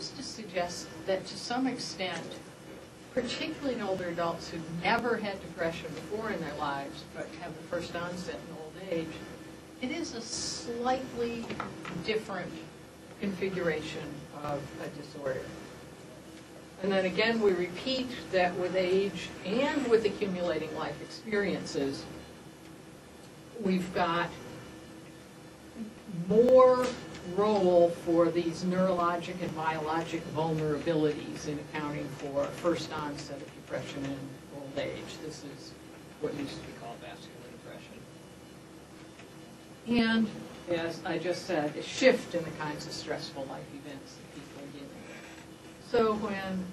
seems to suggest that to some extent, particularly in older adults who've never had depression before in their lives, but have the first onset in old age, it is a slightly different configuration of a disorder. And then again, we repeat that with age and with accumulating life experiences, we've got more role for these neurologic and biologic vulnerabilities in accounting for first onset of depression in old age. This is what used to be called vascular depression. And, as I just said, a shift in the kinds of stressful life events that people are dealing with. So when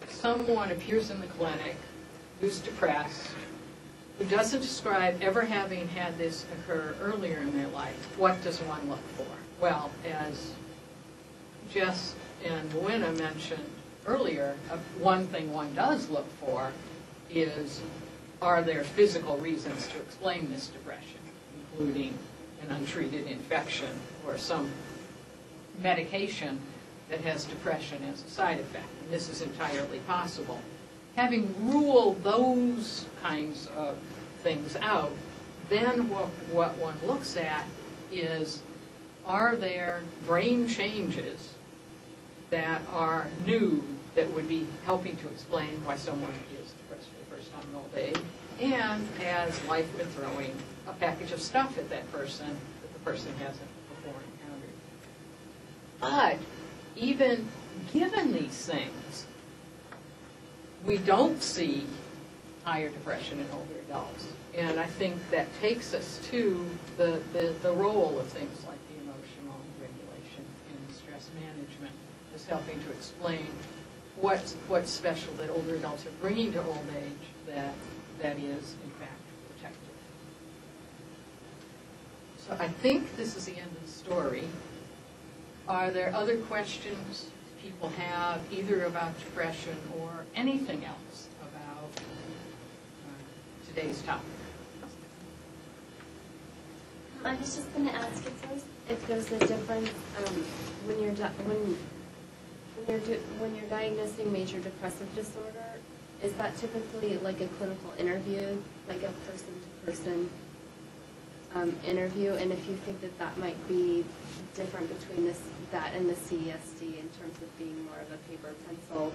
someone appears in the clinic who's depressed, who doesn't describe ever having had this occur earlier in their life, what does one look for? Well, as Jess and Moena mentioned earlier, one thing one does look for is, are there physical reasons to explain this depression, including an untreated infection or some medication that has depression as a side effect. And this is entirely possible. Having ruled those kinds of things out, then what one looks at is, are there brain changes that are new that would be helping to explain why someone is depressed for the first time in old age? And has life been throwing a package of stuff at that person that the person hasn't before encountered? But even given these things, we don't see higher depression in older adults. And I think that takes us to the role of things like the emotional regulation and stress management as helping to explain what's special that older adults are bringing to old age that is, in fact, protective. So I think this is the end of the story. Are there other questions people have, either about depression or anything else about today's topic? I was just going to ask if there's a difference when you're diagnosing major depressive disorder. Is that typically like a clinical interview, like a person-to-person interview? And if you think that might be different between that and the CESD in terms of being more of a paper pencil,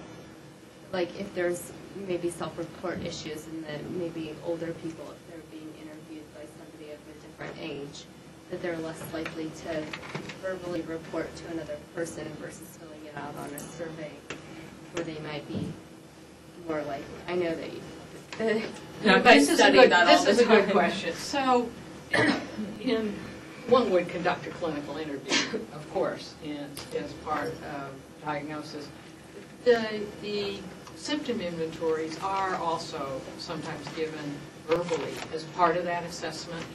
like if there's maybe self-report issues and then maybe older people, if they're being interviewed by somebody of a different age, that they're less likely to verbally report to another person versus filling it out on a survey where they might be more likely. I know that you this is a good question. So, one would conduct a clinical interview, of course, as part of diagnosis. The symptom inventories are also sometimes given verbally as part of that assessment,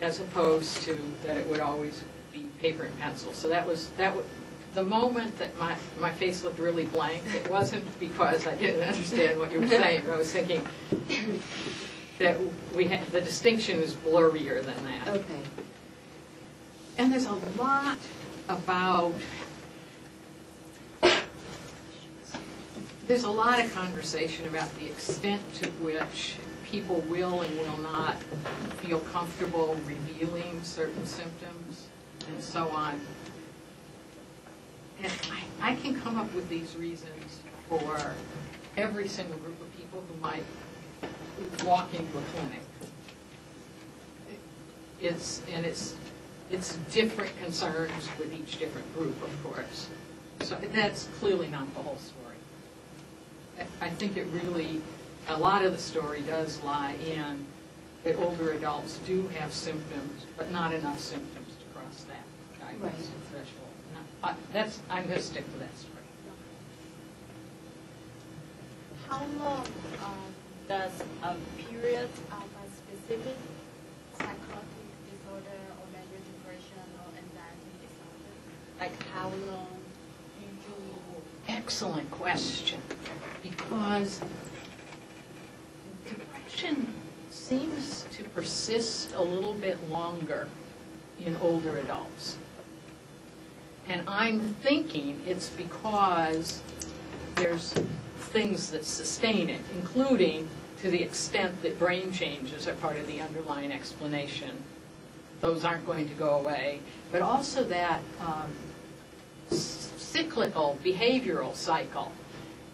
as opposed to that it would always be paper and pencil. So that was the moment that my face looked really blank. It wasn't because I didn't understand what you were saying. I was thinking that the distinction is blurrier than that. Okay. And there's a lot about, there's a lot of conversation about the extent to which people will and will not feel comfortable revealing certain symptoms and so on. And I can come up with these reasons for every single group of people who might walk into a clinic. It's different concerns with each different group, of course. So that's clearly not the whole story. I think it really, a lot of the story does lie in that older adults do have symptoms, but not enough symptoms to cross that diagnostic threshold. I'm going to stick to that story. How long does a period of a specific psychotic disorder or major depression or anxiety disorder, like how long usually? Excellent question, because depression seems to persist a little bit longer in older adults. And I'm thinking it's because there's things that sustain it, including to the extent that brain changes are part of the underlying explanation. Those aren't going to go away. But also that cyclical behavioral cycle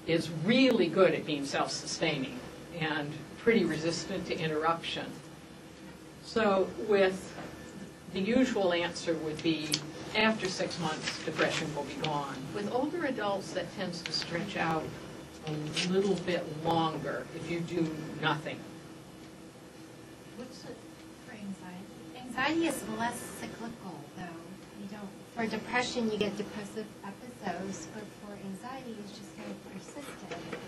is really good at being self-sustaining and pretty resistant to interruption. So with the usual answer would be after 6 months, depression will be gone. With older adults, that tends to stretch out a little bit longer if you do nothing. What's it for anxiety? Anxiety is less cyclical, though. You don't. For depression, you get depressive episodes, but for anxiety, it's just kind of persistent.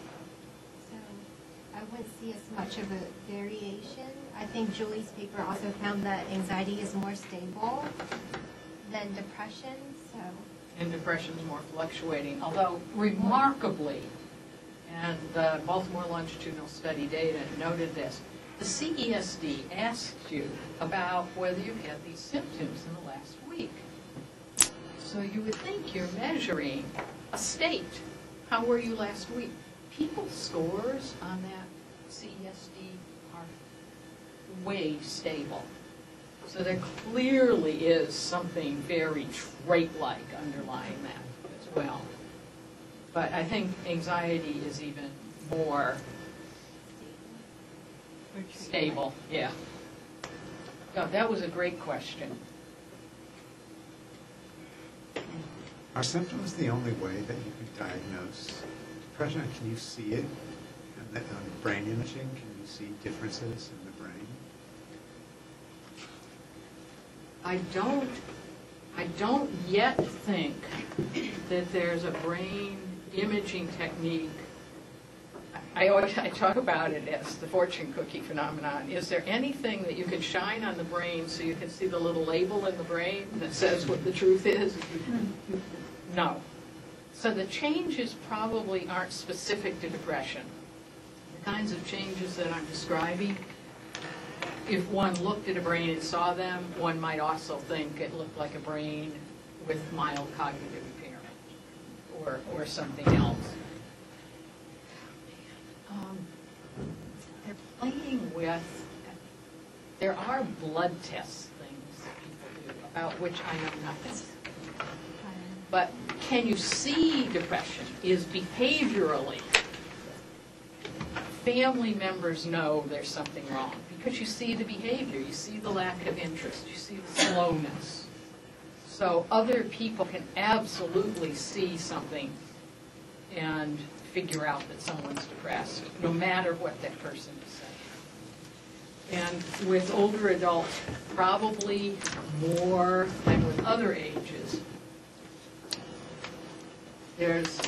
So I wouldn't see as much of a variation. I think Julie's paper also found that anxiety is more stable than depression. So. And depression is more fluctuating, although remarkably, and the Baltimore longitudinal study data noted this, the CESD asked you about whether you've had these symptoms in the last week. So you would think you're measuring a state. How were you last week? People's scores on that CESD are way stable. So there clearly is something very trait-like underlying that as well. But I think anxiety is even more stable. Yeah. No, that was a great question. Are symptoms the only way that you can diagnose depression? Can you see it on brain imaging? Can you see differences in the brain? I don't yet think that there's a brain imaging technique. I talk about it as the fortune cookie phenomenon. Is there anything that you can shine on the brain so you can see the little label in the brain that says what the truth is? No. So the changes probably aren't specific to depression. The kinds of changes that I'm describing, if one looked at a brain and saw them, one might also think it looked like a brain with mild cognitive impairment or something else. They're playing with, there are blood test things that people do about which I know nothing. But can you see depression is behaviorally. Family members know there's something wrong because you see the behavior, you see the lack of interest, you see the slowness. So other people can absolutely see something and figure out that someone's depressed, no matter what that person is saying. And with older adults, probably more than with other ages, there's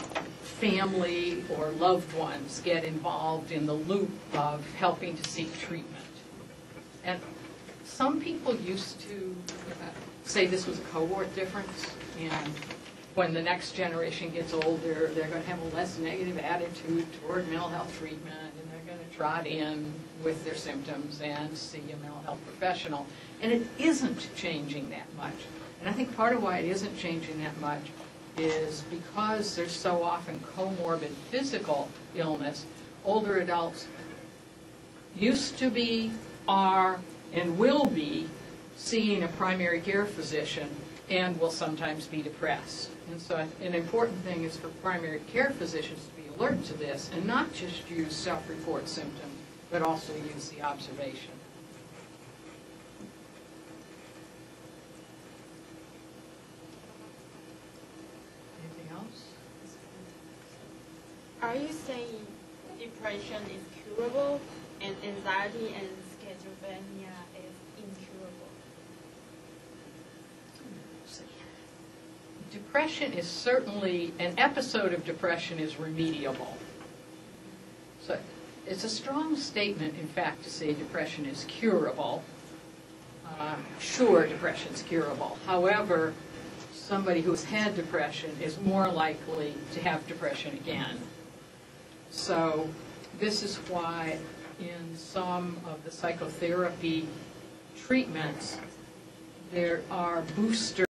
family or loved ones get involved in the loop of helping to seek treatment. And some people used to say this was a cohort difference, and when the next generation gets older, they're going to have a less negative attitude toward mental health treatment, and they're going to trot in with their symptoms and see a mental health professional. And it isn't changing that much. And I think part of why it isn't changing that much is because there's so often comorbid physical illness. Older adults used to be, are, and will be seeing a primary care physician and will sometimes be depressed. And so an important thing is for primary care physicians to be alert to this and not just use self-report symptoms, but also use the observation. Anything else? Are you saying depression is curable and anxiety and schizophrenia is incurable? Depression is certainly, an episode of depression is remediable. So it's a strong statement, in fact, to say depression is curable. Sure, depression's curable. However, somebody who's had depression is more likely to have depression again. So this is why in some of the psychotherapy treatments, there are booster